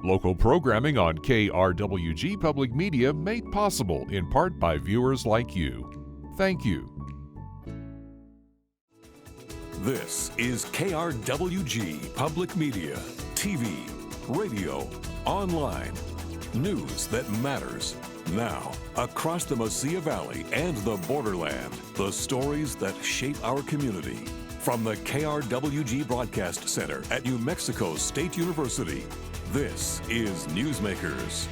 Local programming on KRWG Public Media made possible in part by viewers like you. Thank you. This is KRWG Public Media, TV, radio, online, news that matters. Now, across the Mesilla Valley and the borderland, the stories that shape our community. From the KRWG Broadcast Center at New Mexico State University, this is Newsmakers.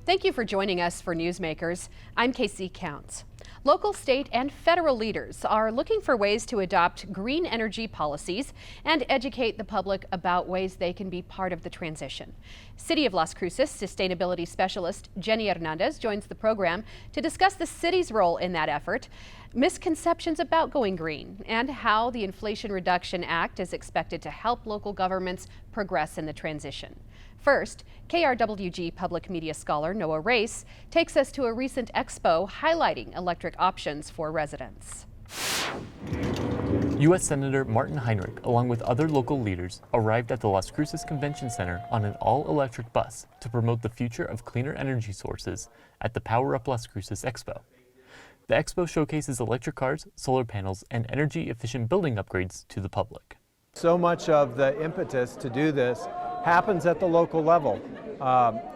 Thank you for joining us for Newsmakers. I'm Casey Counts. Local, state, and federal leaders are looking for ways to adopt green energy policies and educate the public about ways they can be part of the transition. City of Las Cruces Sustainability Specialist Jenny Hernandez joins the program to discuss the city's role in that effort, misconceptions about going green, and how the Inflation Reduction Act is expected to help local governments progress in the transition. First, KRWG Public Media scholar Noah Race takes us to a recent expo highlighting electric options for residents. U.S. Senator Martin Heinrich, along with other local leaders, arrived at the Las Cruces Convention Center on an all-electric bus to promote the future of cleaner energy sources at the Power Up Las Cruces Expo. The expo showcases electric cars, solar panels, and energy-efficient building upgrades to the public. So much of the impetus to do this happens at the local level,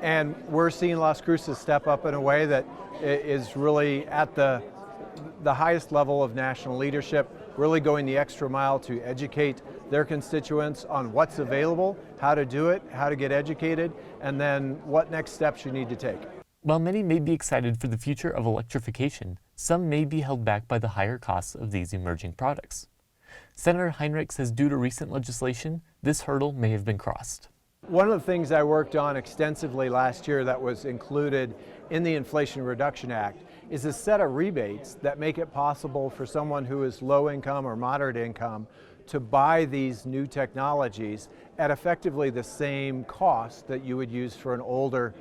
and we're seeing Las Cruces step up in a way that is really at the highest level of national leadership, really going the extra mile to educate their constituents on what's available, how to do it, how to get educated, and then what next steps you need to take. While many may be excited for the future of electrification, some may be held back by the higher costs of these emerging products. Senator Heinrich says due to recent legislation, this hurdle may have been crossed. One of the things I worked on extensively last year that was included in the Inflation Reduction Act is a set of rebates that make it possible for someone who is low income or moderate income to buy these new technologies at effectively the same cost that you would use for an older,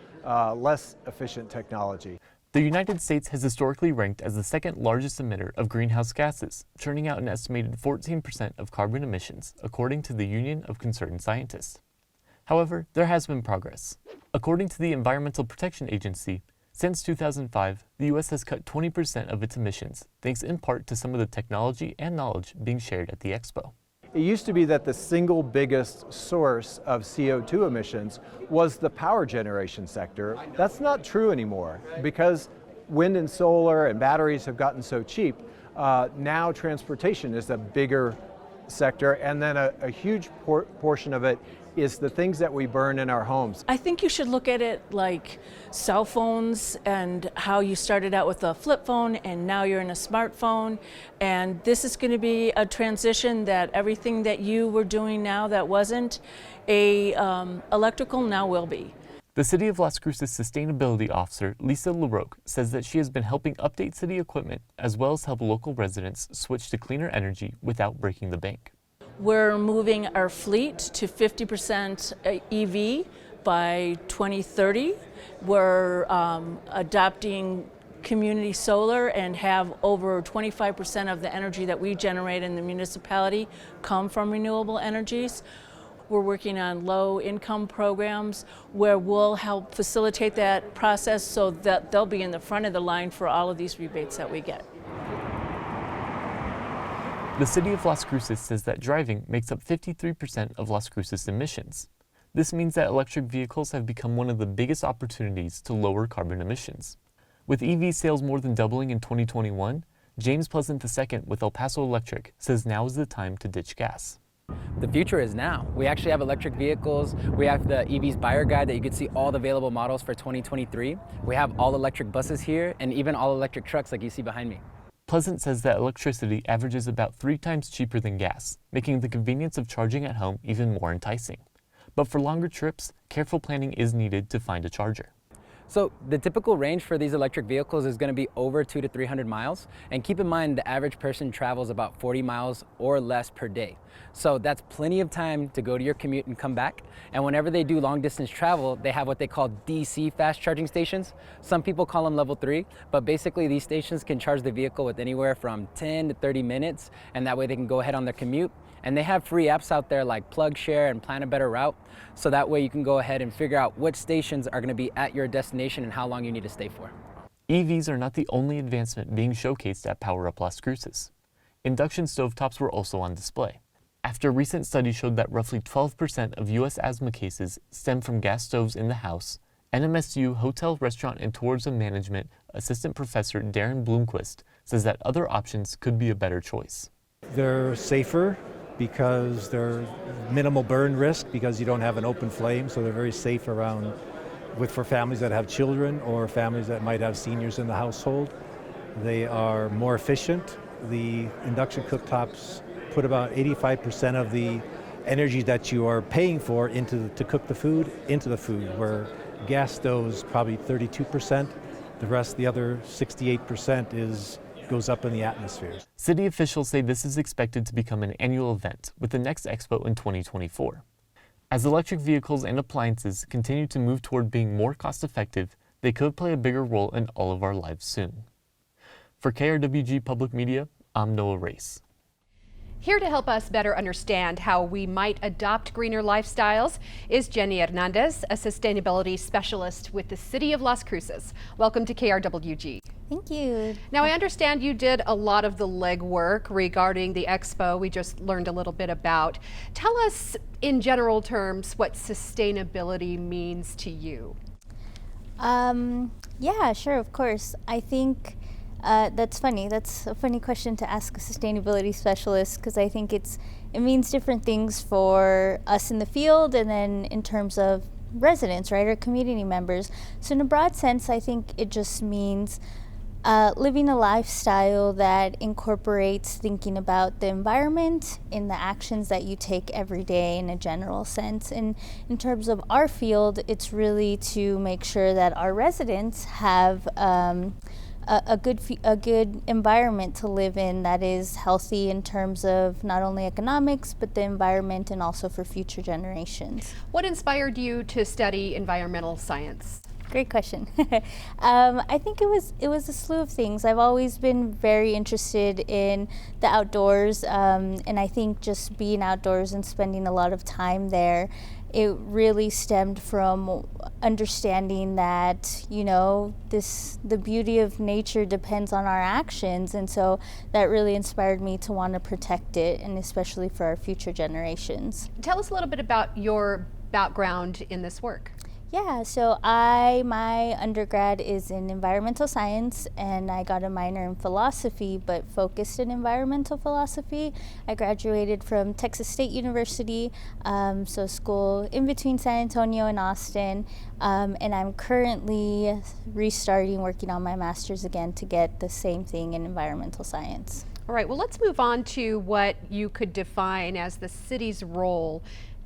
less efficient technology. The United States has historically ranked as the second largest emitter of greenhouse gases, churning out an estimated 14% of carbon emissions, according to the Union of Concerned Scientists. However, there has been progress. According to the Environmental Protection Agency, since 2005, the U.S. has cut 20% of its emissions, thanks in part to some of the technology and knowledge being shared at the expo. It used to be that the single biggest source of CO2 emissions was the power generation sector. That's not true anymore because wind and solar and batteries have gotten so cheap. Now transportation is a bigger sector, and then a huge portion of it is the things that we burn in our homes. I think you should look at it like cell phones and how you started out with a flip phone and now you're in a smartphone, and this is going to be a transition that everything that you were doing now that wasn't electrical now will be. The City of Las Cruces Sustainability Officer Lisa LaRoque says that she has been helping update city equipment as well as help local residents switch to cleaner energy without breaking the bank. We're moving our fleet to 50% EV by 2030. We're adopting community solar and have over 25% of the energy that we generate in the municipality come from renewable energies. We're working on low-income programs where we'll help facilitate that process so that they'll be in the front of the line for all of these rebates that we get. The City of Las Cruces says that driving makes up 53% of Las Cruces emissions. This means that electric vehicles have become one of the biggest opportunities to lower carbon emissions. With EV sales more than doubling in 2021, James Pleasant II with El Paso Electric says now is the time to ditch gas. The future is now. We actually have electric vehicles. We have the EVs buyer guide that you can see all the available models for 2023. We have all electric buses here and even all electric trucks like you see behind me. Pleasant says that electricity averages about 3 times cheaper than gas, making the convenience of charging at home even more enticing. But for longer trips, careful planning is needed to find a charger. So the typical range for these electric vehicles is going to be over 200 to 300 miles. And keep in mind, the average person travels about 40 miles or less per day. So that's plenty of time to go to your commute and come back. And whenever they do long distance travel, they have what they call DC fast charging stations. Some people call them level 3, but basically these stations can charge the vehicle with anywhere from 10 to 30 minutes. And that way they can go ahead on their commute And they have free apps out there like Plug Share and Plan a Better Route. So that way you can go ahead and figure out what stations are going to be at your destination and how long you need to stay for. EVs are not the only advancement being showcased at Power Up Las Cruces. Induction stovetops were also on display. After a recent study showed that roughly 12% of U.S. asthma cases stem from gas stoves in the house, NMSU Hotel, Restaurant, and Tourism Management Assistant Professor Darren Bloomquist says that other options could be a better choice. They're safer because they're minimal burn risk because you don't have an open flame, so they're very safe around for families that have children or families that might have seniors in the household. They are more efficient. The induction cooktops put about 85% of the energy that you are paying for to cook the food into the food, where gas stoves probably 32%. The rest, the other 68% goes up in the atmosphere. City officials say this is expected to become an annual event, with the next expo in 2024. As electric vehicles and appliances continue to move toward being more cost-effective, they could play a bigger role in all of our lives soon. For KRWG Public Media, I'm Noah Race. Here to help us better understand how we might adopt greener lifestyles is Jenny Hernandez, a sustainability specialist with the City of Las Cruces. Welcome to KRWG. Thank you. Now, I understand you did a lot of the legwork regarding the expo we just learned a little bit about. Tell us in general terms what sustainability means to you. Yeah, sure, of course. I think that's funny. That's a funny question to ask a sustainability specialist, because I think it means different things for us in the field and then in terms of residents, right, or community members. So in a broad sense, I think it just means living a lifestyle that incorporates thinking about the environment in the actions that you take every day in a general sense. And in terms of our field, it's really to make sure that our residents have a good environment to live in that is healthy in terms of not only economics, but the environment and also for future generations. What inspired you to study environmental science? Great question. I think it was a slew of things. I've always been very interested in the outdoors, and I think just being outdoors and spending a lot of time there, it really stemmed from understanding that, the beauty of nature depends on our actions, and so that really inspired me to want to protect it, and especially for our future generations. Tell us a little bit about your background in this work. Yeah, so my undergrad is in environmental science, and I got a minor in philosophy, but focused in environmental philosophy. I graduated from Texas State University, so school in between San Antonio and Austin, and I'm currently restarting working on my master's again to get the same thing in environmental science. All right, well, let's move on to what you could define as the city's role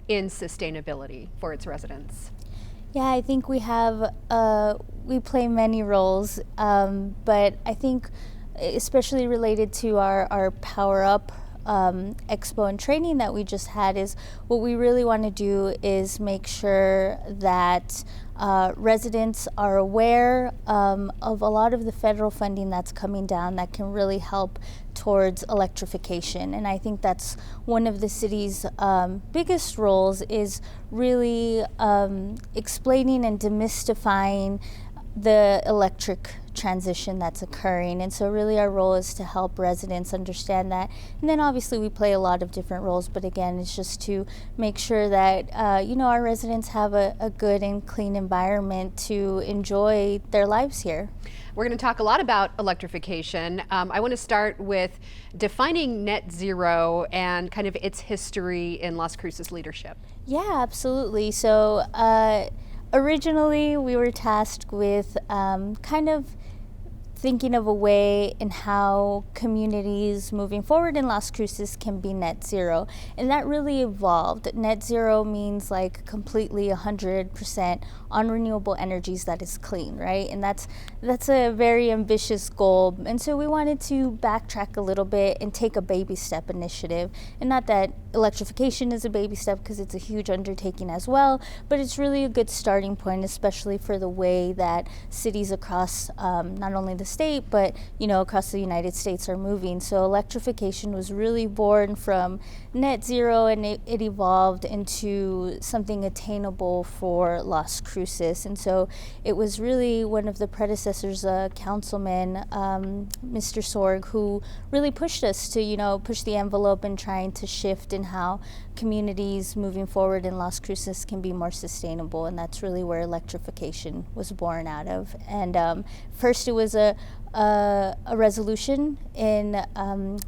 in sustainability for its residents. Yeah, I think we play many roles, but I think especially related to our Power Up expo and training that we just had is what we really want to do is make sure that residents are aware of a lot of the federal funding that's coming down that can really help towards electrification. And I think that's one of the city's biggest roles, is really explaining and demystifying the electric transition that's occurring. And so really our role is to help residents understand that. And then obviously we play a lot of different roles, but again, it's just to make sure that our residents have a good and clean environment to enjoy their lives here. We're going to talk a lot about electrification. I want to start with defining net zero and kind of its history in Las Cruces leadership. Yeah, absolutely. So originally we were tasked with kind of thinking of a way in how communities moving forward in Las Cruces can be net zero. And that really evolved. Net zero means like completely 100% on renewable energies that is clean, right? And that's a very ambitious goal. And so we wanted to backtrack a little bit and take a baby step initiative. And not that electrification is a baby step, because it's a huge undertaking as well, but it's really a good starting point, especially for the way that cities across not only the state, but across the United States are moving. So electrification was really born from net zero, and it evolved into something attainable for Las Cruces. And so it was really one of the predecessors, councilman, Mr. Sorg, who really pushed us to push the envelope in trying to shift in how communities moving forward in Las Cruces can be more sustainable, and that's really where electrification was born out of. And first it was a resolution in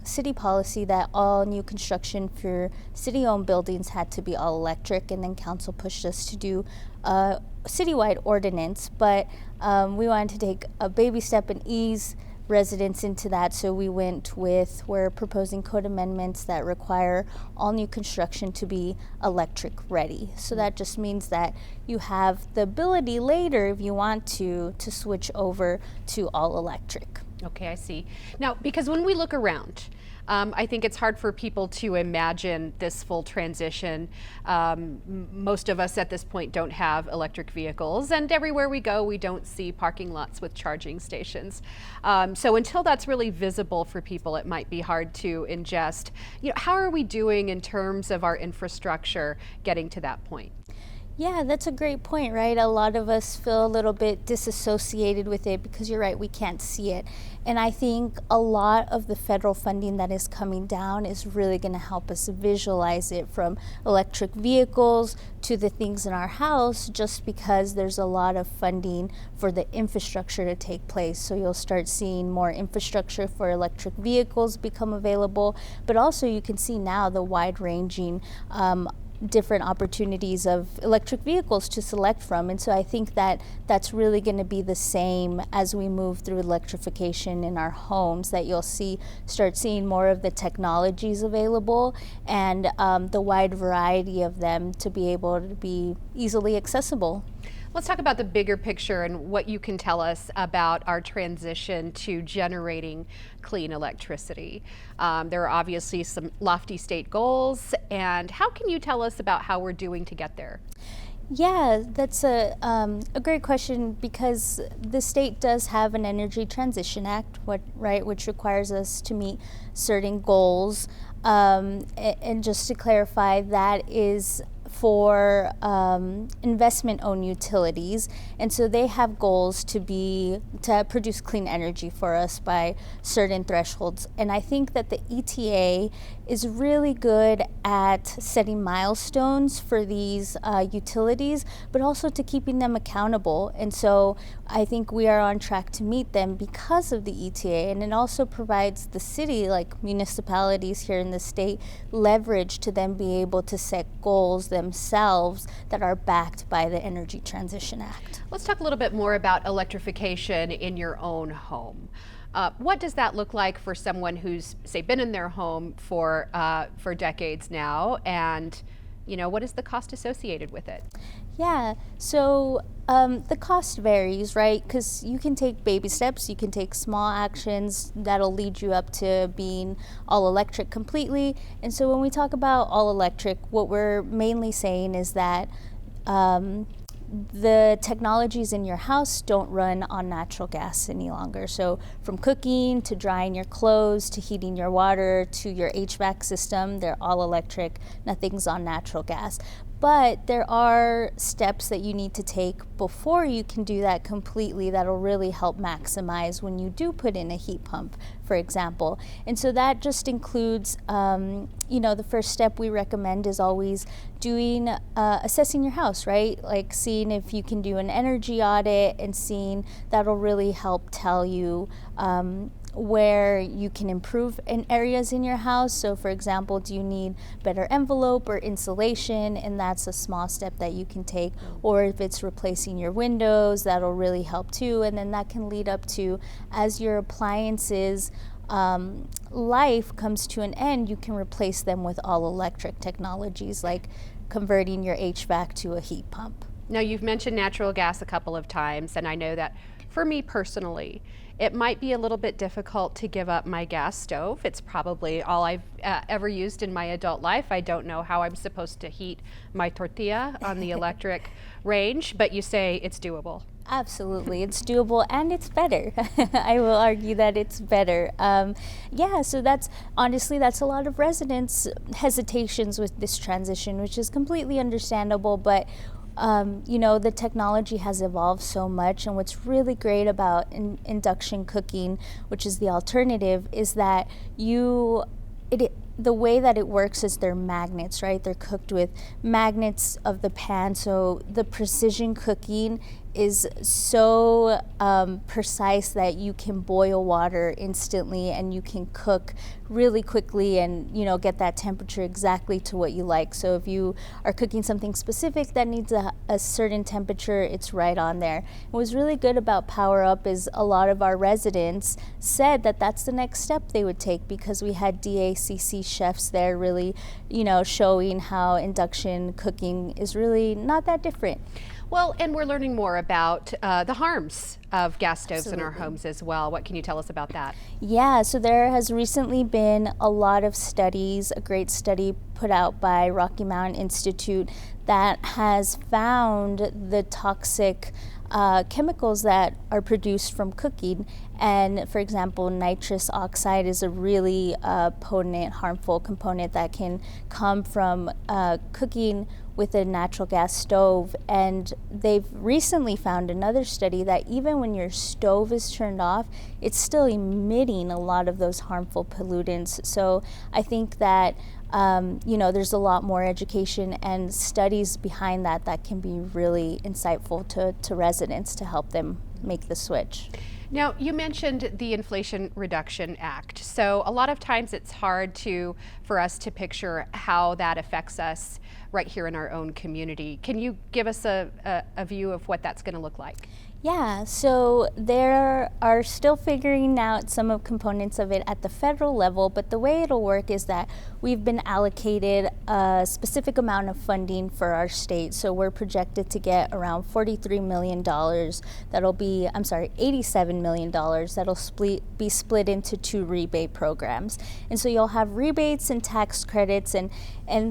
city policy that all new construction for city-owned buildings had to be all electric, and then council pushed us to do a citywide ordinance, but we wanted to take a baby step and ease residents into that, so we're proposing code amendments that require all new construction to be electric ready. So that just means that you have the ability later, if you want to switch over to all electric. Okay, I see. Now, because when we look around, I think it's hard for people to imagine this full transition. Most of us at this point don't have electric vehicles, and everywhere we go, we don't see parking lots with charging stations. So until that's really visible for people, it might be hard to ingest. How are we doing in terms of our infrastructure getting to that point? Yeah, that's a great point, right? A lot of us feel a little bit disassociated with it because you're right, we can't see it. And I think a lot of the federal funding that is coming down is really going to help us visualize it, from electric vehicles to the things in our house, just because there's a lot of funding for the infrastructure to take place. So you'll start seeing more infrastructure for electric vehicles become available, but also you can see now the wide-ranging different opportunities of electric vehicles to select from. And so I think that that's really going to be the same as we move through electrification in our homes, that you'll start seeing more of the technologies available and the wide variety of them to be able to be easily accessible. Let's talk about the bigger picture and what you can tell us about our transition to generating clean electricity. There are obviously some lofty state goals, and how can you tell us about how we're doing to get there? Yeah, that's a great question, because the state does have an Energy Transition Act, which requires us to meet certain goals. And just to clarify, that is for investment-owned utilities, and so they have goals to produce clean energy for us by certain thresholds. And I think that the ETA is really good at setting milestones for these utilities, but also to keeping them accountable. And so I think we are on track to meet them because of the ETA, and it also provides the city, like municipalities here in the state, leverage to then be able to set goals themselves that are backed by the Energy Transition Act. Let's talk a little bit more about electrification in your own home. What does that look like for someone who's, say, been in their home for decades now, and what is the cost associated with it? Yeah, so the cost varies, right? Because you can take baby steps, you can take small actions that'll lead you up to being all electric completely. And so when we talk about all electric, what we're mainly saying is that the technologies in your house don't run on natural gas any longer. So from cooking to drying your clothes to heating your water to your HVAC system, they're all electric. Nothing's on natural gas. But there are steps that you need to take before you can do that completely that'll really help maximize when you do put in a heat pump, for example. And so that just includes, the first step we recommend is always doing, assessing your house, right? Like seeing if you can do an energy audit, and seeing that'll really help tell you where you can improve in areas in your house. So for example, do you need better envelope or insulation? And that's a small step that you can take. Or if it's replacing your windows, that'll really help too. And then that can lead up to, as your appliances life comes to an end, you can replace them with all electric technologies, like converting your HVAC to a heat pump. Now, you've mentioned natural gas a couple of times, and I know that for me personally, it might be a little bit difficult to give up my gas stove. It's probably all I've ever used in my adult life. I don't know how I'm supposed to heat my tortilla on the electric range, but you say it's doable. Absolutely, it's doable and it's better. I will argue that it's better. Yeah, so that's a lot of residents' hesitations with this transition, which is completely understandable, but the technology has evolved so much, and what's really great about induction cooking, which is the alternative, is that the way that it works is they're magnets, right? They're cooked with magnets of the pan, so the precision cooking is so precise that you can boil water instantly and you can cook really quickly and get that temperature exactly to what you like. So if you are cooking something specific that needs a certain temperature, it's right on there. What was really good about Power Up is a lot of our residents said that that's the next step they would take, because we had DACC chefs there really showing how induction cooking is really not that different. Well, and we're learning more about the harms of gas stoves in our Absolutely. homes as well. What can you tell us about that? Yeah, so there has recently been a lot of studies, a great study put out by Rocky Mountain Institute that has found the toxic chemicals that are produced from cooking. And for example, nitrous oxide is a really potent, harmful component that can come from cooking with a natural gas stove. And they've recently found another study that even when your stove is turned off, it's still emitting a lot of those harmful pollutants. So I think that there's a lot more education and studies behind that can be really insightful to residents to help them make the switch. Now, you mentioned the Inflation Reduction Act. So a lot of times it's hard for us to picture how that affects us right here in our own community. Can you give us a view of what that's going to look like? Yeah, so there are still figuring out some of components of it at the federal level, but the way it'll work is that we've been allocated a specific amount of funding for our state. So we're projected to get around $43 million. $87 million that'll be split into 2 rebate programs. And so you'll have rebates and tax credits, and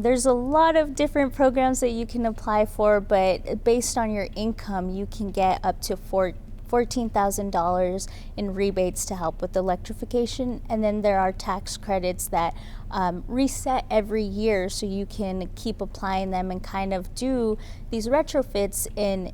there's a lot of different programs that you can apply for, but based on your income, you can get up to $14,000 in rebates to help with electrification. And then there are tax credits that reset every year, so you can keep applying them and kind of do these retrofits in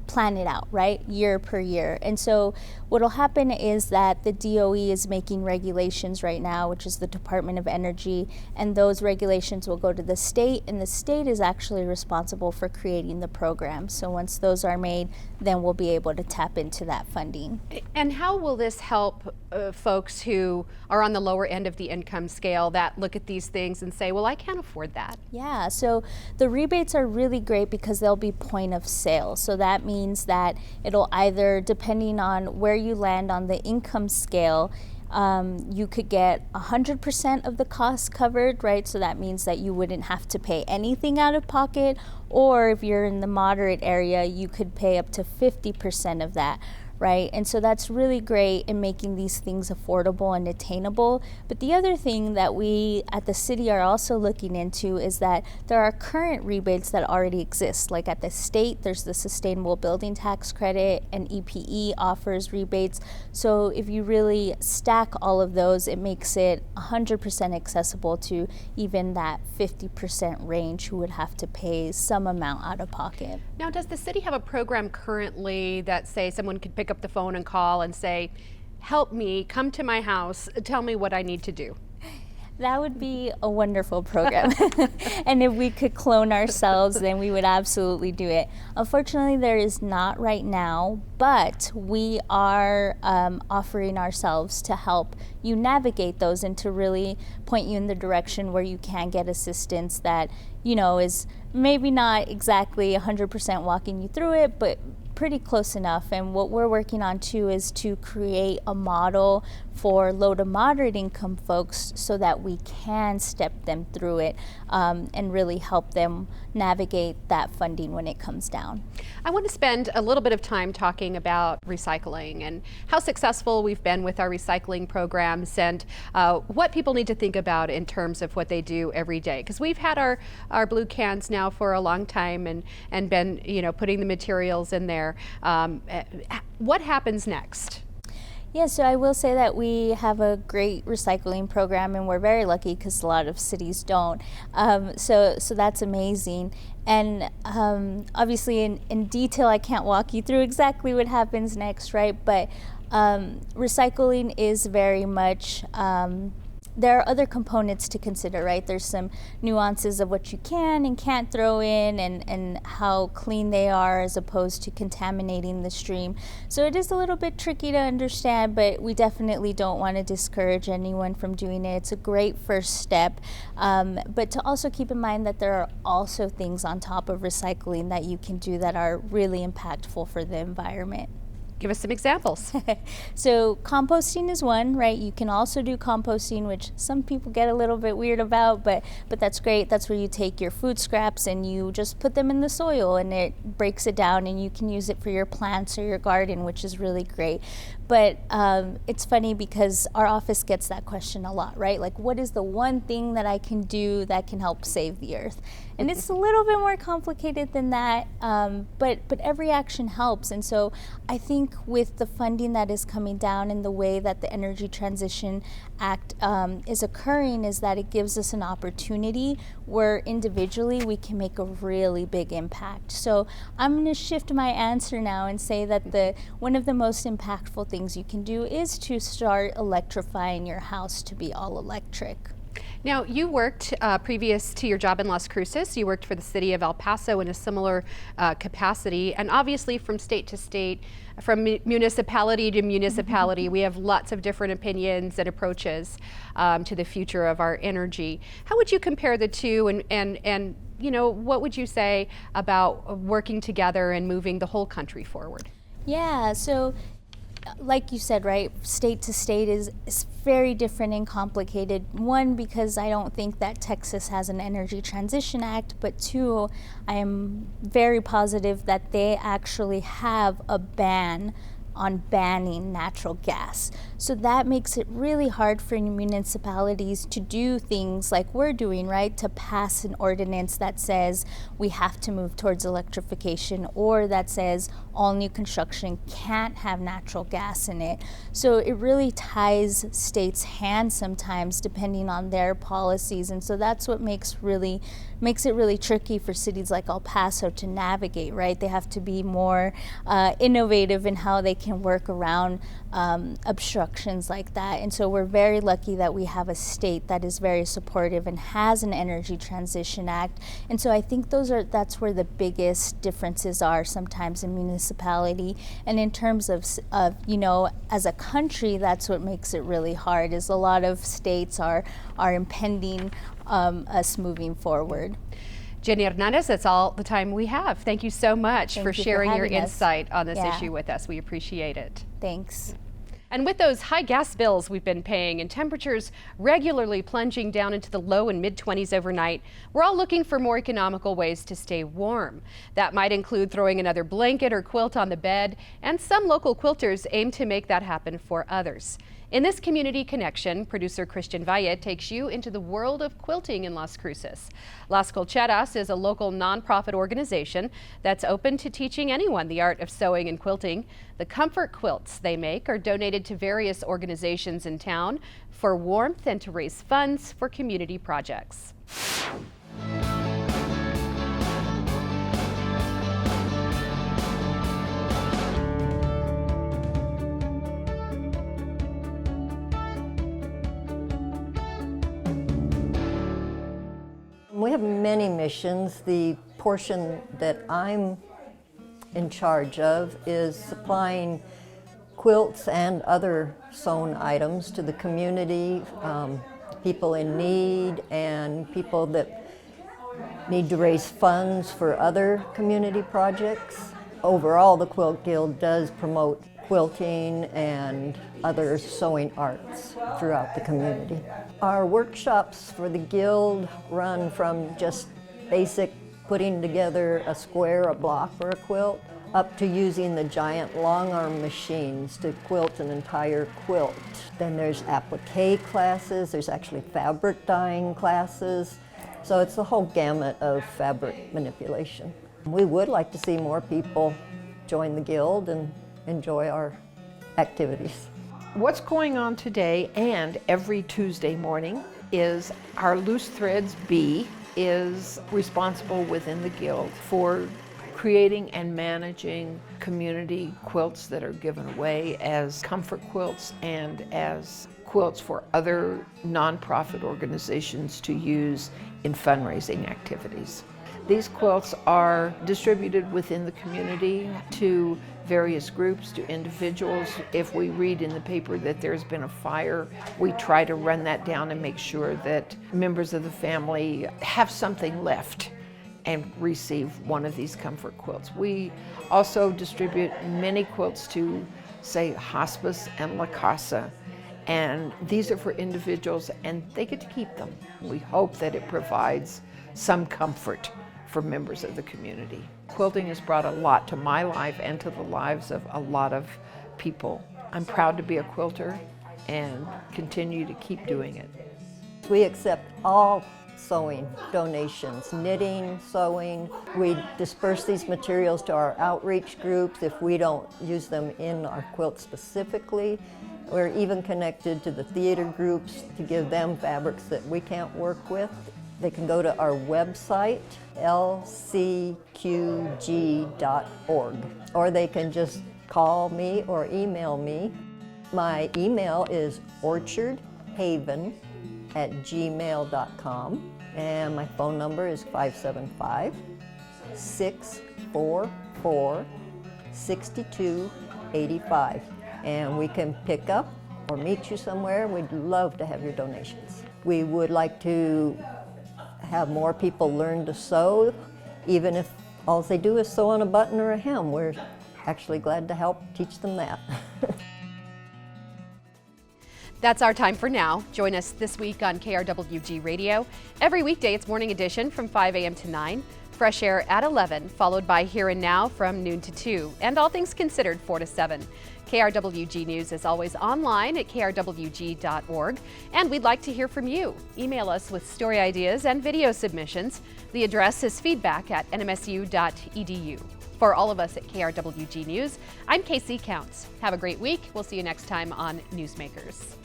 plan it out, right, year per year. And so what'll happen is that the DOE is making regulations right now, which is the Department of Energy, and those regulations will go to the state, and the state is actually responsible for creating the program. So once those are made, then we'll be able to tap into that funding. And how will this help folks who are on the lower end of the income scale that look at these things and say, well, I can't afford that? Yeah, so the rebates are really great because they'll be point of sale. So that means that it'll either, depending on where you land on the income scale, you could get 100% of the cost covered, right? So that means that you wouldn't have to pay anything out of pocket, or if you're in the moderate area, you could pay up to 50% of that, right? And so that's really great in making these things affordable and attainable. But the other thing that we at the city are also looking into is that there are current rebates that already exist. Like at the state, there's the Sustainable Building Tax Credit, and EPE offers rebates. So if you really stack all of those, it makes it 100% accessible to even that 50% range who would have to pay some amount out of pocket. Now, does the city have a program currently that, say, someone could pick up the phone and call and say, help me, come to my house, tell me what I need to do? That would be a wonderful program. And if we could clone ourselves, then we would absolutely do it. Unfortunately, there is not right now, but we are offering ourselves to help you navigate those and to really point you in the direction where you can get assistance that, is maybe not exactly 100% walking you through it, but pretty close enough. And what we're working on too is to create a model for low to moderate income folks so that we can step them through it and really help them navigate that funding when it comes down. I want to spend a little bit of time talking about recycling and how successful we've been with our recycling programs and what people need to think about in terms of what they do every day. Because we've had our blue cans now for a long time and been, you know, putting the materials in there. What happens next? Yeah, so I will say that we have a great recycling program, and we're very lucky because a lot of cities don't. So that's amazing. And obviously in detail, I can't walk you through exactly what happens next, right? But recycling is very much, there are other components to consider, right? There's some nuances of what you can and can't throw in and how clean they are as opposed to contaminating the stream. So it is a little bit tricky to understand, but we definitely don't want to discourage anyone from doing it. It's a great first step. But to also keep in mind that there are also things on top of recycling that you can do that are really impactful for the environment. Give us some examples. So composting is one, right? You can also do composting, which some people get a little bit weird about, but that's great. That's where you take your food scraps and you just put them in the soil and it breaks it down and you can use it for your plants or your garden, which is really great. But it's funny because our office gets that question a lot, right? Like, what is the one thing that I can do that can help save the earth? And it's a little bit more complicated than that, but every action helps. And so I think with the funding that is coming down and the way that the Energy Transition Act is occurring is that it gives us an opportunity where individually we can make a really big impact. So I'm going to shift my answer now and say that one of the most impactful things you can do is to start electrifying your house to be all electric. Now, you worked previous to your job in Las Cruces, you worked for the city of El Paso in a similar capacity, and obviously from state to state, from municipality to municipality, we have lots of different opinions and approaches to the future of our energy. How would you compare the two and you know, what would you say about working together and moving the whole country forward? Yeah, so like you said, right, state to state is very different and complicated. One, because I don't think that Texas has an Energy Transition Act, but two, I am very positive that they actually have a ban on banning natural gas. So that makes it really hard for municipalities to do things like we're doing, right? To pass an ordinance that says we have to move towards electrification or that says all new construction can't have natural gas in it. So it really ties states' hands sometimes depending on their policies. And so that's what makes it really tricky for cities like El Paso to navigate, right? They have to be more innovative in how they can work around obstructions like that. And so we're very lucky that we have a state that is very supportive and has an Energy Transition Act. And so I think that's where the biggest differences are sometimes in municipality. And in terms of you know, as a country, that's what makes it really hard, is a lot of states are impeding us moving forward. Jenny Hernandez, that's all the time we have. Thank you so much for sharing your insight on this issue with us. We appreciate it. Thanks. And with those high gas bills we've been paying and temperatures regularly plunging down into the low and mid-20s overnight, we're all looking for more economical ways to stay warm. That might include throwing another blanket or quilt on the bed, and some local quilters aim to make that happen for others. In this Community Connection, producer Christian Valle takes you into the world of quilting in Las Cruces. Las Colcheras is a local nonprofit organization that's open to teaching anyone the art of sewing and quilting. The comfort quilts they make are donated to various organizations in town for warmth and to raise funds for community projects. We have many missions. The portion that I'm in charge of is supplying quilts and other sewn items to the community, people in need and people that need to raise funds for other community projects. Overall, the Quilt Guild does promote quilting and other sewing arts throughout the community. Our workshops for the Guild run from just basic putting together a square, a block, or a quilt, up to using the giant long arm machines to quilt an entire quilt. Then there's applique classes, there's actually fabric dyeing classes, so it's the whole gamut of fabric manipulation. We would like to see more people join the Guild and enjoy our activities. What's going on today and every Tuesday morning is our Loose Threads Bee is responsible within the Guild for creating and managing community quilts that are given away as comfort quilts and as quilts for other nonprofit organizations to use in fundraising activities. These quilts are distributed within the community to various groups, to individuals. If we read in the paper that there's been a fire, we try to run that down and make sure that members of the family have something left and receive one of these comfort quilts. We also distribute many quilts to, say, hospice and La Casa, and these are for individuals and they get to keep them. We hope that it provides some comfort for members of the community. Quilting has brought a lot to my life and to the lives of a lot of people. I'm proud to be a quilter and continue to keep doing it. We accept all sewing donations, knitting, sewing. We disperse these materials to our outreach groups if we don't use them in our quilt specifically. We're even connected to the theater groups to give them fabrics that we can't work with. They can go to our website, lcqg.org, or they can just call me or email me. My email is orchardhaven@gmail.com, and my phone number is 575-644-6285. And we can pick up or meet you somewhere. We'd love to have your donations. We would like to have more people learn to sew, even if all they do is sew on a button or a hem. We're actually glad to help teach them that. That's our time for now. Join us this week on KRWG Radio. Every weekday it's Morning Edition from 5 a.m. to 9, Fresh Air at 11, followed by Here and Now from noon to 2, and All Things Considered 4 to 7. KRWG News is always online at krwg.org, and we'd like to hear from you. Email us with story ideas and video submissions. The address is feedback@nmsu.edu. For all of us at KRWG News, I'm KC Counts. Have a great week. We'll see you next time on Newsmakers.